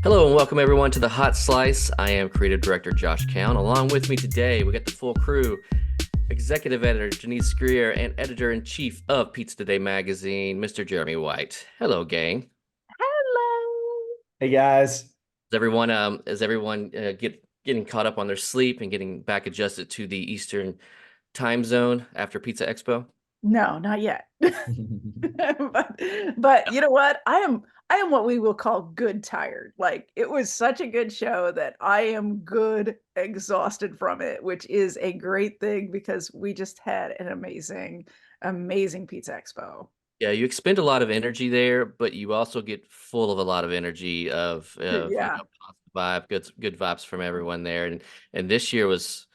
Hello and welcome everyone to the Hot Slice. I am creative director Josh Count. Along with me today, we got the full crew: executive editor Denise and editor-in-chief of Pizza Today magazine, Mr. Jeremy White. Hello, gang. Hello. Hey guys. Is everyone getting caught up on their sleep and getting back adjusted to the Eastern time zone after Pizza Expo? No, not yet. But you know what? I am what we will call good tired. Like it was such a good show that I am good exhausted from it, which is a great thing because we just had an amazing Pizza Expo. Yeah, you expend a lot of energy there, but you also get full of a lot of energy of Yeah. positive vibe, good vibes from everyone there, and this year was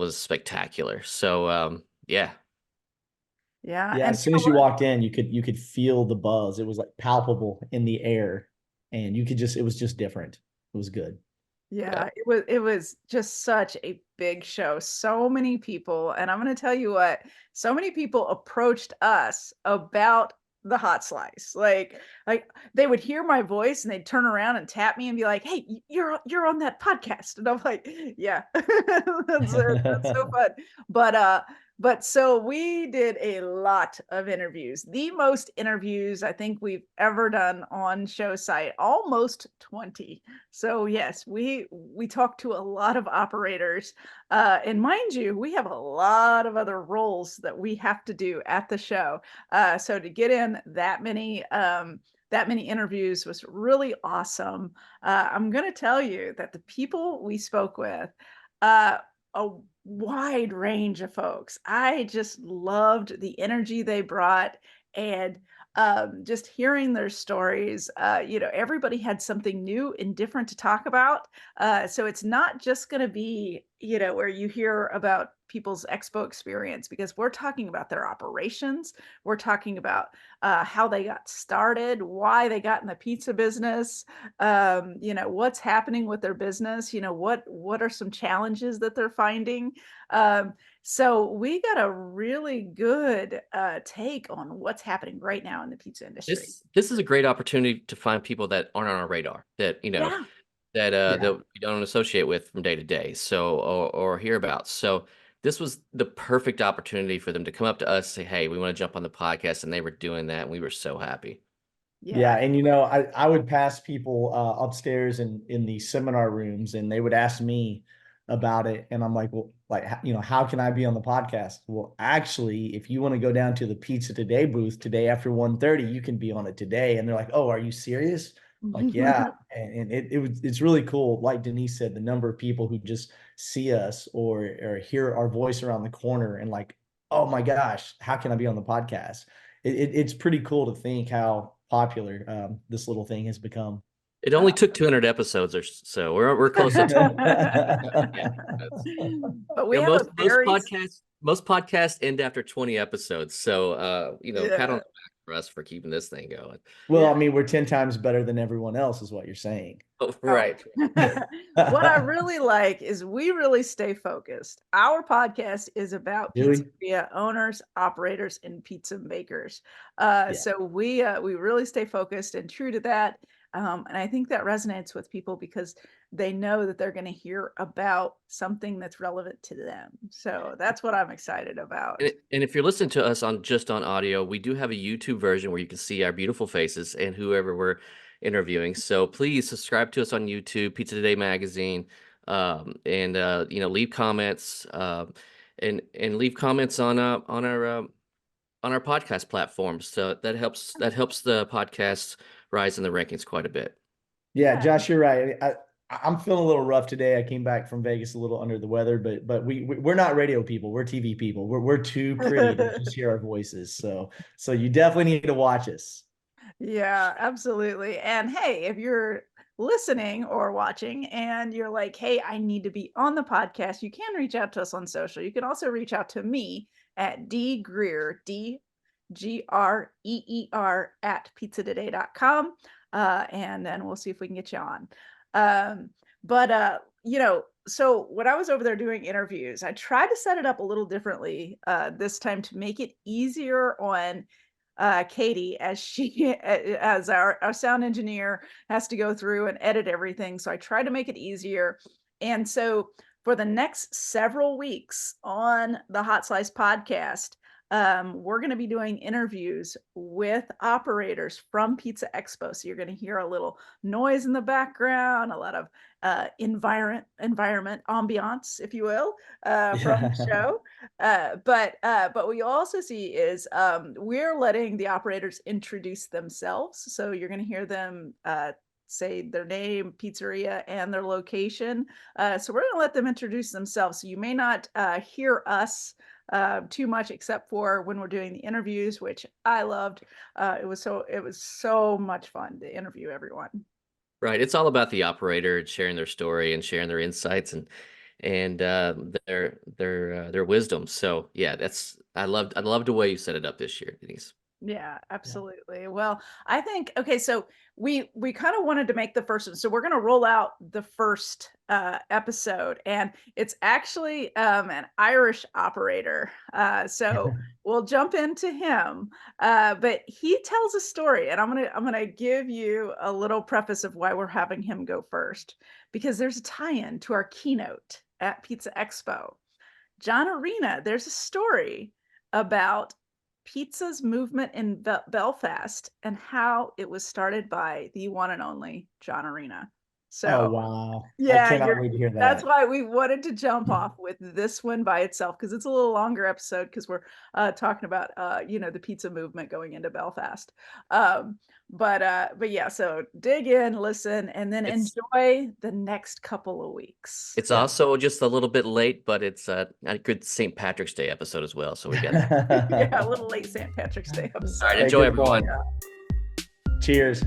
spectacular. So yeah, Yeah. Yeah, And as you soon know as you what? walked in, you could feel the buzz. It was like palpable in the air, and it was just different. It was good. yeah, Yeah, it was just such a big show. So many people, and I'm going to tell you what, so many people approached us about the hot slice. Like they would hear my voice and they'd turn around and tap me and be like, "Hey, you're on that podcast." And I'm like, "Yeah." That's so fun. But but so we did a lot of interviews. The most interviews I think we've ever done on show site, almost 20. So yes, we talk to a lot of operators, and mind you, we have a lot of other roles that we have to do at the show. So to get in that many interviews was really awesome. I'm going to tell you that the people we spoke with, uh, a wide range of folks. I just loved the energy they brought and just hearing their stories. Everybody had something new and different to talk about. So it's not just going to be, where you hear about people's expo experience because we're talking about their operations. We're talking about how they got started, why they got in the pizza business, what's happening with their business, what are some challenges that they're finding. So we got a really good take on what's happening right now in the pizza industry. this is a great opportunity to find people that aren't on our radar that Yeah. that Yeah. we don't associate with from day to day, so or hear about. So this was the perfect opportunity for them to come up to us, say, "Hey, we want to jump on the podcast," and they were doing that, and we were so happy. Yeah, Yeah. and I would pass people upstairs in the seminar rooms, and they would ask me about it, and I'm like, well, like, how can I be on the podcast? Well, actually, if you want to go down to the Pizza Today booth today after 1:30, you can be on it today. And they're like, oh, are you serious? Like, yeah, and it's really cool. Like Denise said, the number of people who just see us or hear our voice around the corner and like, oh my gosh, how can I be on the podcast? It's pretty cool to think how popular this little thing has become. It only took 200 episodes or so. We're close to yeah. That's, But we have a very most podcasts end after 20 episodes. So pat on yeah. the back for us for keeping this thing going. Well, Yeah. I mean, we're 10 times better than everyone else, is what you're saying. Oh, Oh. right. What I really like is we really stay focused. Our podcast is about Do we? pizzeria owners, operators, and pizza makers. Yeah. So we really stay focused and true to that. And I think that resonates with people because they know that they're going to hear about something that's relevant to them. So that's what I'm excited about. And if you're listening to us on audio, we do have a YouTube version where you can see our beautiful faces and whoever we're interviewing. So please subscribe to us on YouTube, Pizza Today Magazine, and leave comments, and leave comments on our podcast platforms. So that helps the podcast rise in the rankings quite a bit. Yeah, Yeah. Josh, you're right. I'm feeling a little rough today. I came back from Vegas a little under the weather, but we're not radio people. We're TV people. We're too pretty to just hear our voices. So you definitely need to watch us. Yeah, absolutely. And hey, if you're listening or watching and you're like, hey, I need to be on the podcast, you can reach out to us on social. You can also reach out to me at dgreer, DGREER at pizzatoday.com. And then we'll see if we can get you on. So when I was over there doing interviews, I tried to set it up a little differently this time to make it easier on Katie, as she as our sound engineer has to go through and edit everything. So I try to make it easier. And so for the next several weeks on the Hot Slice podcast, we're going to be doing interviews with operators from Pizza Expo. So you're going to hear a little noise in the background, a lot of environment ambiance, if you will, from the show. But what you also see is we're letting the operators introduce themselves. So you're going to hear them say their name, pizzeria, and their location. So we're going to let them introduce themselves. So you may not hear us too much, except for when we're doing the interviews, which I loved. It was so much fun to interview everyone. Right. It's all about the operator and sharing their story and sharing their insights and their wisdom. So yeah, I loved the way you set it up this year, Denise. Yeah, absolutely. Well, I think, okay, so we kind of wanted to make the first one. So we're going to roll out the first episode, and it's actually an Irish operator. So we'll jump into him. But he tells a story, and I'm going to give you a little preface of why we're having him go first, because there's a tie-in to our keynote at Pizza Expo. John Arena, there's a story about pizza's movement in Belfast and how it was started by the one and only John Arena. So, oh wow! yeah, I cannot wait to hear that. That's why we wanted to jump off with this one by itself, because it's a little longer episode, because we're talking about the pizza movement going into Belfast. But yeah, so dig in, listen, and then enjoy the next couple of weeks. It's also just a little bit late, but it's a good St. Patrick's Day episode as well. So we got yeah, a little late St. Patrick's Day episode. All right, enjoy everyone. Cheers.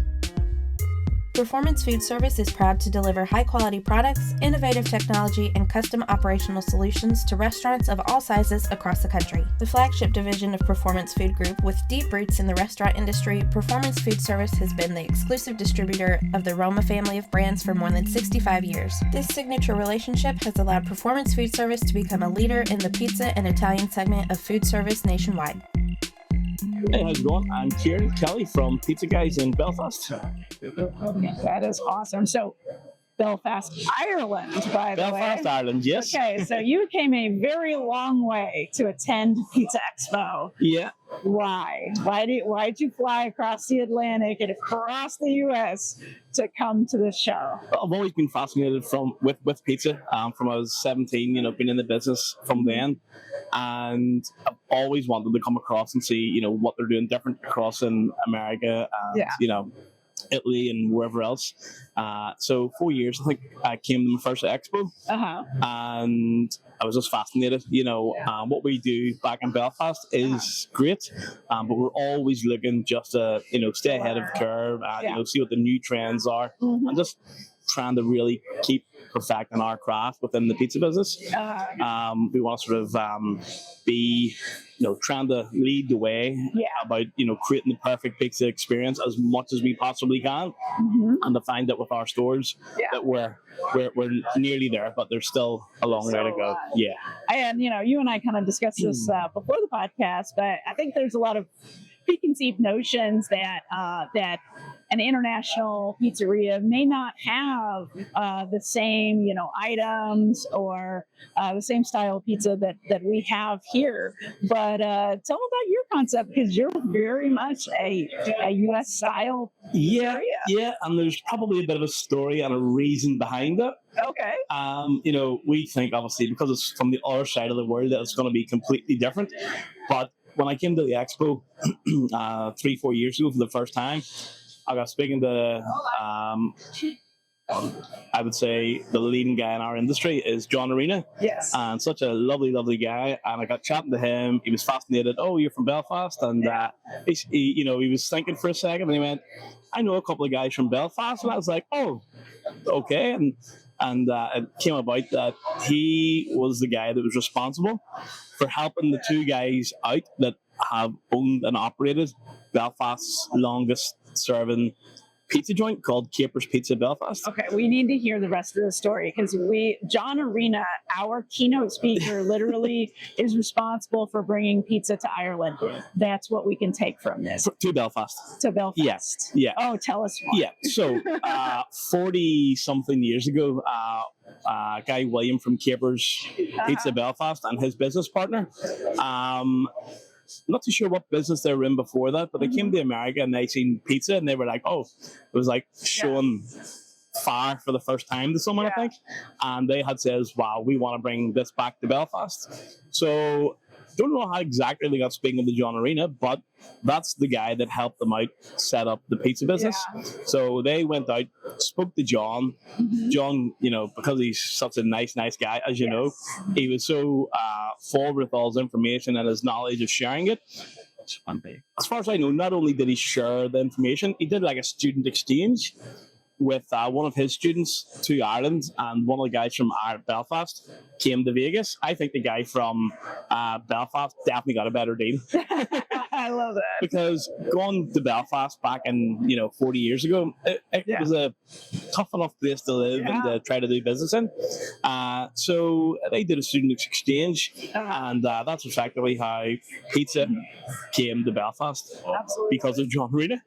Performance Food Service is proud to deliver high-quality products, innovative technology, and custom operational solutions to restaurants of all sizes across the country. The flagship division of Performance Food Group, with deep roots in the restaurant industry, Performance Food Service has been the exclusive distributor of the Roma family of brands for more than 65 years. This signature relationship has allowed Performance Food Service to become a leader in the pizza and Italian segment of food service nationwide. Hey, how's it going? I'm Ciaran Kelly from Pizza Guyz in Belfast. That is awesome. So, Belfast, Ireland, by the way. Belfast, Ireland, yes. Okay, so you came a very long way to attend Pizza Expo. Yeah. Why? Why'd you fly across the Atlantic and across the U.S. to come to this show? I've always been fascinated with pizza from I was 17, been in the business from then. And I've always wanted to come across and see, what they're doing different across in America and, Italy and wherever else. So 4 years, I think I came to my first expo, and I was just fascinated. What we do back in Belfast is great, but we're always looking just to stay ahead of the curve, see what the new trends are, and just trying to really keep perfecting our craft within the pizza business. We want to sort of be trying to lead the way about creating the perfect pizza experience as much as we possibly can, and to find that with our stores that we're nearly there, but there's still a long way to go. And you and I kind of discussed this before the podcast, but I think there's a lot of preconceived notions that an international pizzeria may not have the same, items or the same style of pizza that we have here. But tell me about your concept, because you're very much a U.S. style pizzeria. Yeah, and there's probably a bit of a story and a reason behind it. Okay. We think obviously because it's from the other side of the world that it's going to be completely different. But when I came to the expo 3-4 years ago for the first time, I got speaking to, I would say the leading guy in our industry is John Arena. Yes. And such a lovely, lovely guy. And I got chatting to him. He was fascinated. Oh, you're from Belfast? And he was thinking for a second, and he went, I know a couple of guys from Belfast. And I was like, oh, okay. And it came about that he was the guy that was responsible for helping the two guys out that have owned and operated Belfast's longest serving pizza joint called Capers Pizza Belfast. Okay, we need to hear the rest of the story because John Arena, our keynote speaker, literally is responsible for bringing pizza to Ireland. That's what we can take from this. To Belfast. To Belfast. Yeah. Oh, tell us more. Yeah. So 40 something years ago, guy William from Capers Pizza Belfast and his business partner. Not too sure what business they were in before that, but they came to America and they seen pizza and they were like, oh, it was like showing fire for the first time to someone, I think. And they had says, wow, we want to bring this back to Belfast. So don't know how exactly they got speaking to John Arena, but that's the guy that helped them out set up the pizza business. So they went out, spoke to John. John, because he's such a nice guy, as you know, he was so full with all his information and his knowledge of sharing it. As far as I know, not only did he share the information, he did like a student exchange with one of his students to Ireland, and one of the guys from Belfast came to Vegas. I think the guy from Belfast definitely got a better deal. I love that. Because going to Belfast back in 40 years ago, it was a tough enough place to live and to try to do business in. So they did a student exchange, and that's effectively how pizza came to Belfast. Absolutely. Because of John Arena.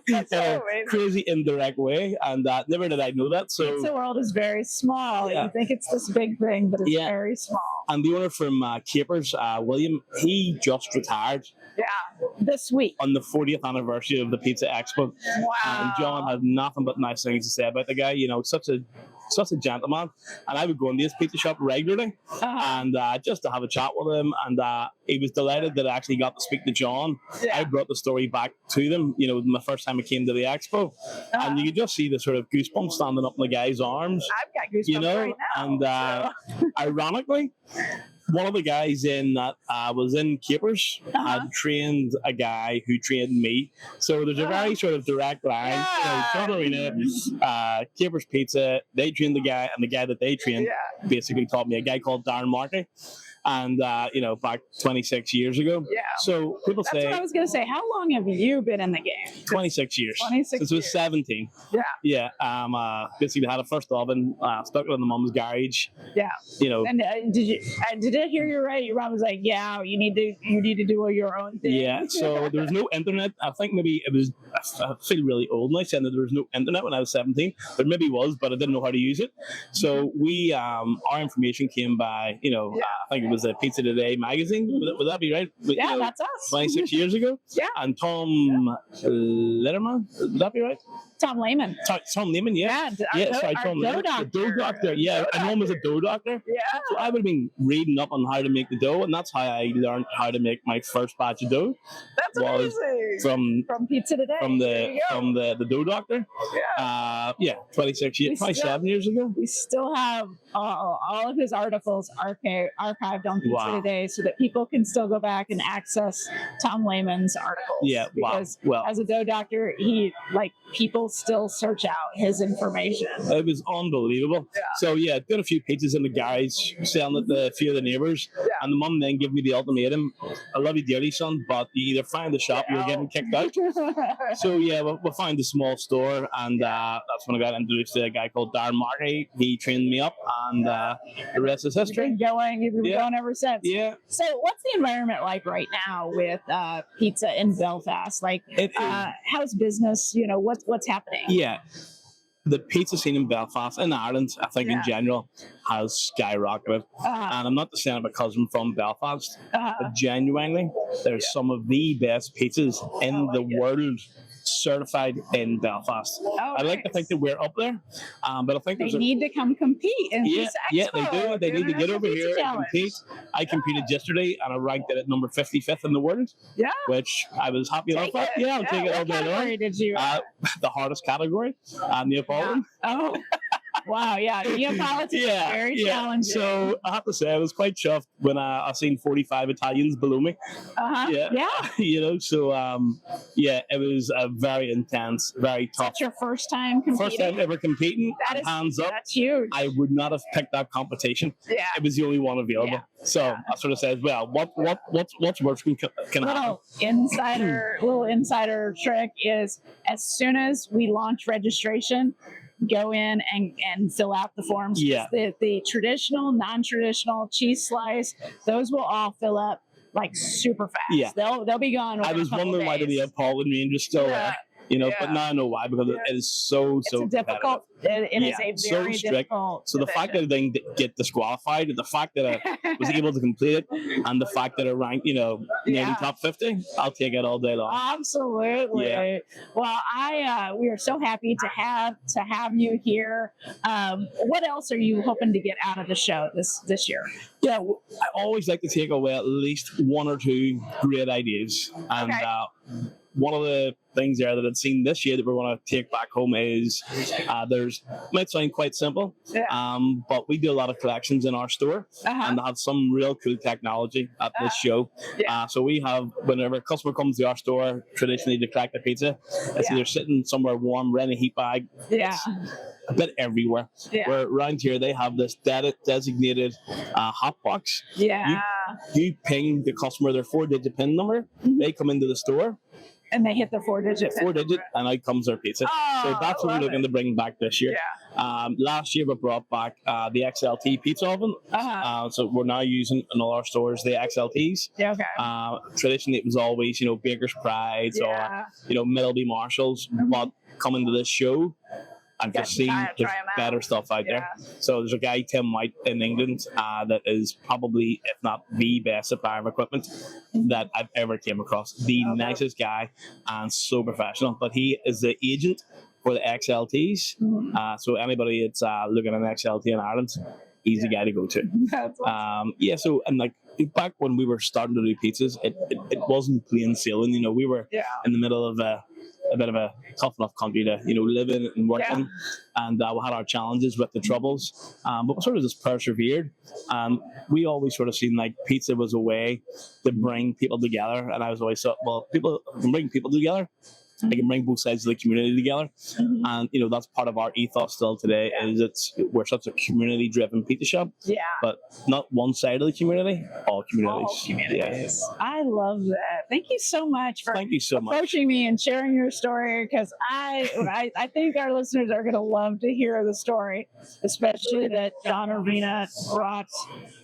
That's so amazing. Crazy indirect way, and never did I know that. So pizza world is very small. You think it's this big thing, but it's very small. And the owner from Capers, William, he just retired. This week. On the 40th anniversary of the Pizza Expo. Wow. And John had nothing but nice things to say about the guy. Such a gentleman. And I would go into his pizza shop regularly and just to have a chat with him. And he was delighted that I actually got to speak to John. I brought the story back to them, my first time I came to the expo. And you could just see the sort of goosebumps standing up in the guy's arms. I've got goosebumps right now. And ironically, one of the guys in that was in Capers had trained a guy who trained me. So there's a very sort of direct line. John Arena, Capers Pizza, they trained the guy, and the guy that they trained basically taught me, a guy called Darren Markey. And, back 26 years ago. So people That's what I was going to say. How long have you been in the game? 26 years. 26 Since I was 17. Basically had a first oven, stuck it in the mum's garage. And did I hear you right? Your mom was like, you need to do your own thing. Yeah, so there was no internet. I think maybe it was, I feel really old now saying that there was no internet when I was 17, but maybe it was, but I didn't know how to use it. So we, our information came by, I think it was a Pizza Today magazine. Would that be right? That's us. 26 years ago. And Tom Letterman. Would that be right? Tom Lehman. Tom Lehman, Tom Lehman. The dough doctor. Yeah, I know him as a dough doctor. So I would have been reading up on how to make the dough, and that's how I learned how to make my first batch of dough. That's amazing. From Pizza Today. From the dough doctor. 27 years ago. We still have all of his articles archived on Pizza Today, so that people can still go back and access Tom Lehman's articles. Because as a dough doctor, people still search out his information. It was unbelievable. So did a few pizzas in the garage, selling it to a few of the neighbours, and the mum then gave me the ultimatum: I love you dearly, son, but you either find the shop or you're getting kicked out. So we'll find a small store, and that's when I got introduced to a guy called Darren Markey. He trained me up, and the rest is history. You've been going ever since. So what's the environment like right now with pizza in Belfast? How's business? What's happening? The pizza scene in Belfast, in Ireland, I think in general, has skyrocketed. And I'm not just saying it because I'm from Belfast, but genuinely, there's some of the best pizzas in the world certified in Belfast. I like to think that we're up there, but I think they need to come compete in Pizza Expo. They do. They need to get over here and compete. I competed yesterday, and I ranked it at number 55th in the world. Which I was happy enough with. I'll take it all day long. What category did you? The hardest category, Neapolitan. Wow, yeah, Neapolitan is very challenging. So I have to say, I was quite chuffed when I seen 45 Italians below me. Yeah. You know, so yeah, it was a very intense, very tough. That's your first time competing? First time ever competing. That is, hands up. That's huge. I would not have picked that competition. Yeah. It was the only one available. Yeah. So I sort of said, well, what's worse can happen? Little insider trick is, as soon as we launch registration, go in and fill out the forms. Yeah. The traditional, non-traditional cheese slice, those will all fill up like super fast. Yeah. They'll be gone. I was wondering why the Pollen range was still there. You know, but now I know why, because it is so difficult. It is a very strict. difficult. So the fact that I didn't get disqualified, the fact that I was able to complete it, and the fact that I ranked, you know, nearly top 50, I'll take it all day long. Absolutely. Yeah. Well, we are so happy to have you here. What else are you hoping to get out of the show this year? Yeah, I always like to take away at least one or two great ideas, and one of the things there that I'd seen this year that we're going to take back home is might sound quite simple, but we do a lot of collections in our store and have some real cool technology at this show. So we have, whenever a customer comes to our store, traditionally to collect the pizza, it's either sitting somewhere warm, ready in a heat bag. It's a bit everywhere. Where around here they have this designated hot box. You ping the customer their 4-digit PIN number. They come into the store. And they hit the 4-digit. And out comes their pizza. So that's what we're looking to bring back this year. Last year we brought back the XLT pizza oven. So we're now using in all our stores the XLTs. Traditionally it was always, you know, Baker's Prides or, you know, Middleby Marshalls. But coming to this show, I've just seen there's better stuff out there. So there's a guy, Tim White, in England that is probably, if not the best supplier of equipment that I've ever came across. The nicest guy and so professional. But he is the agent for the XLTs. So anybody that's looking at an XLT in Ireland, he's the guy to go to. That's awesome. So, and like, back when we were starting to do pizzas, it wasn't plain sailing. You know, we were in the middle of a bit of a tough enough country to, you know, live in and work in, and we had our challenges with the troubles, but we sort of just persevered. We always sort of seen like pizza was a way to bring people together, and I was always thought, well, people can bring people together. They can bring both sides of the community together, and you know that's part of our ethos still today. Is we're such a community-driven pizza shop, but not one side of the community, all communities. All communities. I love that. Thank you so much for approaching me and sharing your story, because I think our listeners are going to love to hear the story, especially that John Arena brought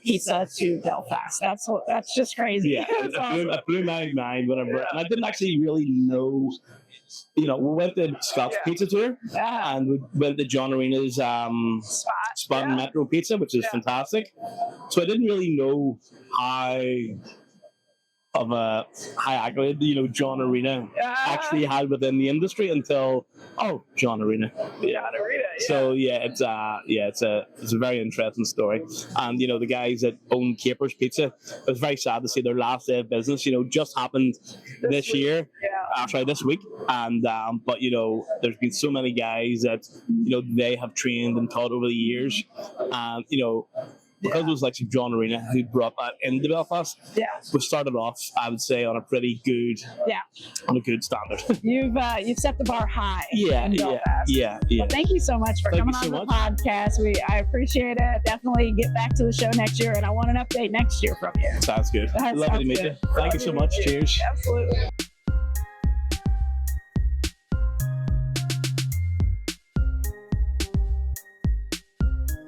pizza to Belfast. That's just crazy. Yeah, I blew my mind when I brought, and I didn't actually really know. You know, we went to Scott's Pizza Tour, and we went to John Arena's spot in Metro Pizza, which is fantastic. So I didn't really know how of a high accolade, you know, John Arena actually had within the industry until John Arena. So it's a very interesting story. And you know, the guys that own Capers Pizza, it was very sad to see their last day of business, you know, just happened this year. This week. And but you know, there's been so many guys that, you know, they have trained and taught over the years. And you know, because it was like John Arena who brought that into Belfast, we started off, I would say, on a pretty good, on a good standard. You've set the bar high. Yeah. Well, thank you so much for coming on the podcast. I appreciate it. Definitely get back to the show next year, and I want an update next year from you. Sounds good. Lovely to meet you. Thank you so much. Cheers. Absolutely.